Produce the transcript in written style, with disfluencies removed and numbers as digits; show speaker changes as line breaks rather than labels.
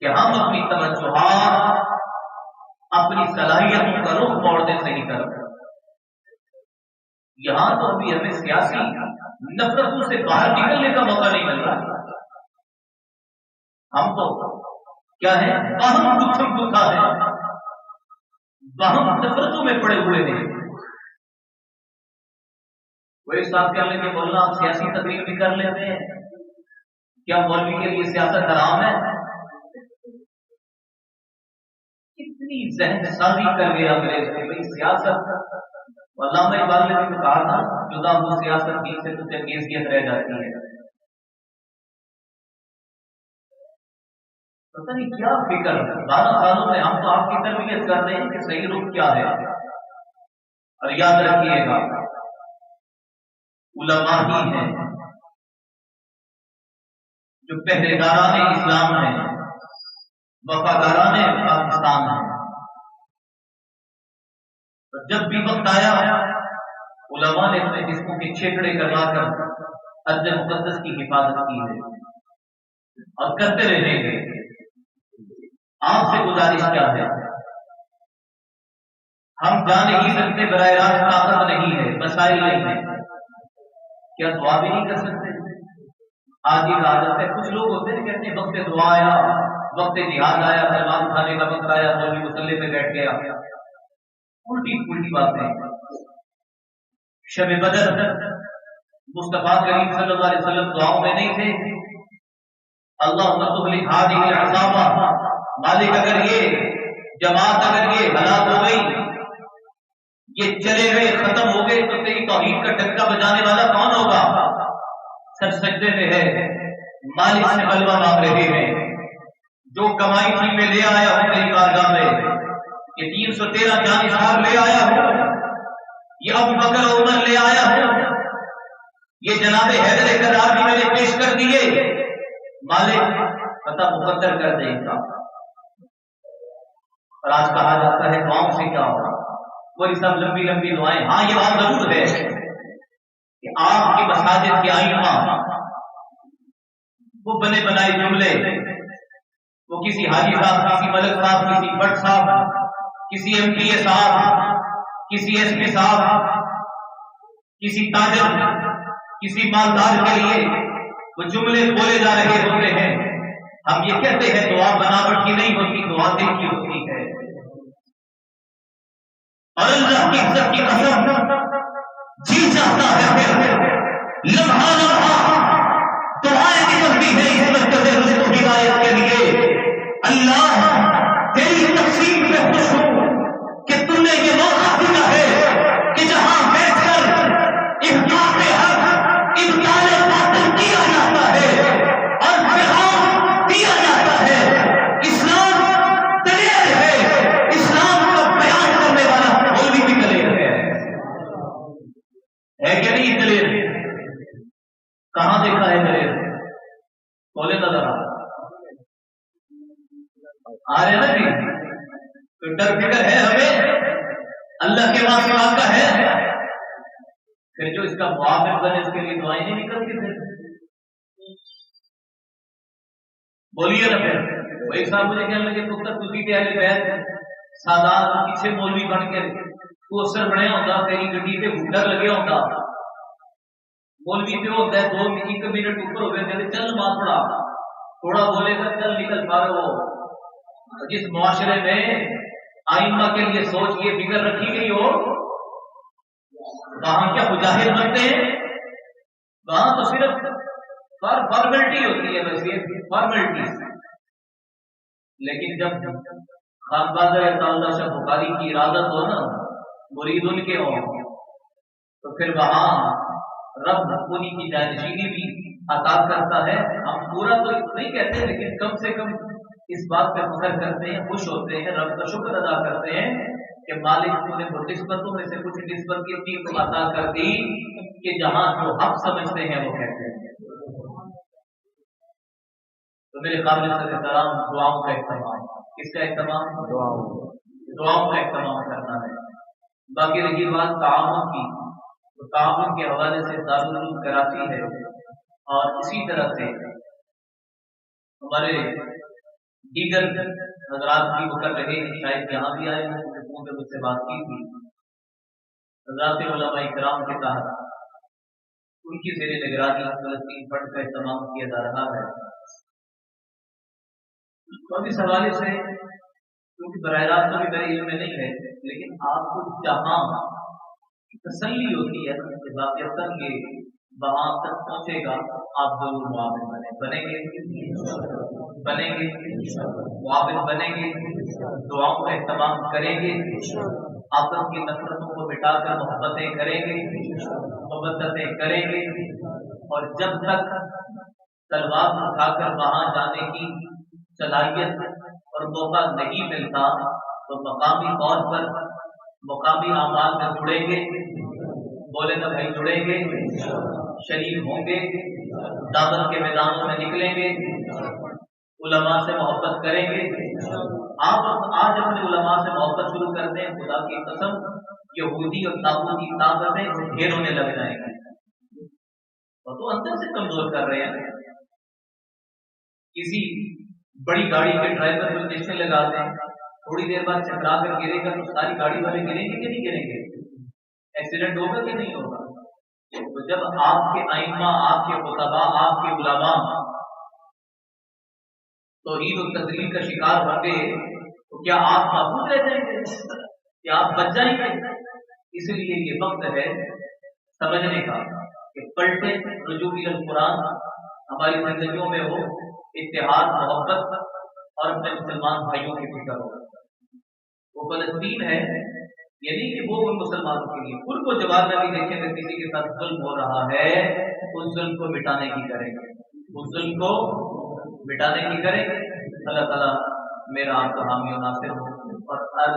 کہ ہم اپنی توجہات اپنی صلاحیتوں کا رخ موڑنے سے ہی کرتے ہیں۔ یہاں تو ابھی ہمیں سیاسی نفرتوں سے باہر نکلنے کا موقع نہیں مل رہا۔ ہم تو کیا ہے، باہم گتھم گتھا ہے، باہم نفرتوں میں پڑے ہوئے ہیں۔ کوئی صاحب کہنے لگے مولانا آپ سیاسی تقریر بھی کر لیتے ہیں، کیا مولوی کے لیے سیاست حرام ہے؟ کتنی ذہن سازی کر گیا انگریز نے بھائی سیاست، علامہ اقبال نے بھی کہا تھا جدا وہ سیاست دین سے تو چنگیزیت رہ جاتی ہے۔ پتہ نہیں کیا فکر، 12 سالوں میں ہم تو آپ کی تربیت کر رہے ہیں کہ صحیح رخ کیا ہے۔ اور یاد رکھیے گا علماء ہی ہیں جو پہریداران اسلام ہیں، وفاداران پاکستان ہیں۔ جب بھی وقت آیا علماء نے اپنے جسموں کے چھیکڑے کروا کر ارض مقدس کی حفاظت کی ہے اور کرتے رہیں گے۔ آپ سے گزارش کیا ہے، ہم جا نہیں سکتے، براہ راست طاقت نہیں ہے، مسائل نہیں ہے، کیا دعا بھی نہیں کر سکتے؟ آج یہ عادت ہے، کچھ لوگ ہوتے ہیں کہتے ہیں وقت دعا آیا، وقت جہاد آیا، تلوار اٹھانے کا وقت آیا، مولوی مسلح پہ بیٹھ گیا۔ الٹی پلٹی باتیں۔ شب بدر مصطفیٰ کریم صلی اللہ علیہ وسلم دعاؤں میں نہیں تھے؟ اللہم تہلک ہذہ العصابہ، مالک اگر یہ جماعت اگر یہ ہلاک ہو گئی، یہ چلے گئے، ختم ہو گئے، تو تیری توحید کا ڈنکا بجانے والا کون ہوگا؟ سر سجدے میں ہے، مالک سے غلبہ مانگ رہے ہیں، جو کمائی تھی میں لے آیا ہوں تیری بارگاہ میں، یہ 313 جانشار لے آیا ہوں، یہ ابو بکر عمر لے آیا ہوں، یہ جناب حیدر کرار بھی میں نے پیش کر دیے، مالک پتہ مقدر کر دے گا۔ اور آج کہا جاتا ہے دعاؤں سے کیا ہوگا، وہی سب لمبی لمبی دعائیں۔ ہاں یہ بات ضرور ہے کہ آپ کے مساجد کے ائمہ وہ بنے بنائے جملے، وہ کسی حاجی صاحب، کسی ملک صاحب، کسی بٹ صاحب، کسی ایم پی اے صاحب، کسی ایس پی صاحب، کسی تاجر، کسی مالدار کے لیے وہ جملے بولے جا رہے ہوتے ہیں۔ ہم یہ کہتے ہیں دعا بناوٹ کی نہیں ہوتی، دعا دل کی ہوتی ہے۔ اور اللہ کی عزت کی قسم جی چاہتا ہے لمحہ لمحہ دعائیں نکلتی ہے اس مرکز رزق و ہدایت کے لیے۔ اللہ تیری تقسیم میں خوش ہوں کہ تم نے یہ موقع دیا ہے کہ جہاں بیٹھ کر احکام حق ابطال باطل کیا جاتا ہے اور پیغام دیا جاتا ہے، اسلام دلیر ہے، اسلام کو بیان کرنے والا مولوی بھی دلیر ہے کہ نہیں؟ دلیر کہاں دیکھا ہے دلیر؟ بولے نظر آ رہے نا جی؟ تو ڈر فکر ہے ہمیں اللہ کے واسطے کا ہے، پھر جو اس کا معاون بنے اس کے لیے دعائیں نہیں نکلتی پھر بولیے نا۔ پھر وہ ایک صاحب مجھے کہنے لگے پتر تھی تے اہل بیت سادات پیچھے مولوی بن کے تو اثر بنیا ہوتا، تیری گڈی پہ ہوٹر لگیا ہوتا، مولوی پہ ہوتا ہے 2 منٹ اوپر ہو گئے چل نماز پڑھا، تھوڑا بولے گا چل نکل پارو ہو۔ جس معاشرے میں ائمہ کے لیے سوچ یہ فکر رکھی گئی ہو، وہاں کیا مجاہد بنتے ہیں؟ وہاں تو صرف فارمیلٹی ہوتی ہے، بس یہ فارمیلٹی۔ لیکن جب خانقاہ تعالیٰ شاہ بخاری کی ارادت ہو نا، مرید ان کے ہوں، تو پھر وہاں رب انہی کی جانشینی بھی عطا کرتا ہے۔ ہم پورا تو نہیں کہتے لیکن کم سے کم اس بات پہ فخر کرتے ہیں، خوش ہوتے ہیں، رب کا شکر ادا کرتے ہیں کہ مالک نے وہ نسبتوں میں سے کچھ نسبت کی تو عطا کر دی کہ جہاں جو حق سمجھتے ہیں وہ کہتے ہیں۔ تو میرے قابل احترام دعاؤں کا اہتمام، کس کا اہتمام؟ دعاؤں کا اہتمام کرنا ہے۔ باقی رہی بات تعاون کی، تو تعاون کے حوالے سے دارالعلوم کراچی ہے، اور اسی طرح سے ہمارے دیگر حضرات بھی وہ کر رہے ہیں، شاید یہاں بھی آئے ہوں، گفتگو میں مجھ سے بات کی تھی۔ حضرات علماء کرام کے تحت ان کی زیر نگرانی فلسطین فنڈ کا اہتمام کیا جا رہا ہے۔ تو اب اس حوالے سے کیونکہ براہ راست تو بھی میرے علم میں نہیں ہے، لیکن آپ کو جہاں تسلی ہوتی ہے کہ واقعتاً یہ وہاں تک پہنچے گا، آپ ضرور معاون بنیں گے معاون بنیں گے، دعاؤں کا اہتمام کریں گے، آپس کی نفرتوں کو مٹا کر محبتیں کریں گے، مبتتیں کریں گے، اور جب تک تلوار اٹھا کر وہاں جانے کی صلاحیت اور موقع نہیں ملتا تو مقامی طور پر مقامی اعمال میں جڑیں گے، بولے نا بھائی جڑیں گے، شریک ہوں گے، دعوت کے میدانوں میں نکلیں گے، علماء سے محبت کریں گے۔ آپ آج اپنے علماء سے محبت شروع کر دیں، خدا کی قسم یہودی اور طاغوتی طاقتیں ڈھیر ہونے لگ جائیں گی، اور تو اندر سے کمزور کر رہے ہیں۔ کسی بڑی گاڑی کے ڈرائیور کو انجیکشن لگا دیں، تھوڑی دیر بعد چکرا کر گرے گا تو ساری گاڑی والے گریں گے کہ نہیں گریں گے؟ ایکسیڈنٹ ہوگا کہ نہیں ہوگا؟ تو جب آپ کے ائمہ، آپ کے خطباء، آپ کے علماء توحید و تذلیل کا شکار ہوں گے تو کیا آپ محفوظ رہ جائیں گے؟ کیا آپ بچ جائیں گے؟ اس لیے یہ وقت ہے سمجھنے کا کہ پلٹے رجوع القرآن ہماری زندگیوں میں ہو، اتحاد، محبت اور اپنے مسلمان بھائیوں کی فکر ہو۔ وہ فلسطین ہے، یعنی کہ وہ ان مسلمانوں کے لیے ان کو جواب میں بھی دیکھیں کہ کسی کے ساتھ ظلم ہو رہا ہے، اس ظلم کو مٹانے کی کریں گے، اس ظلم کو مٹانے کی کریں گے۔ اللہ تعالیٰ میرا آپ کا حامی و ناصر ہو اور عرض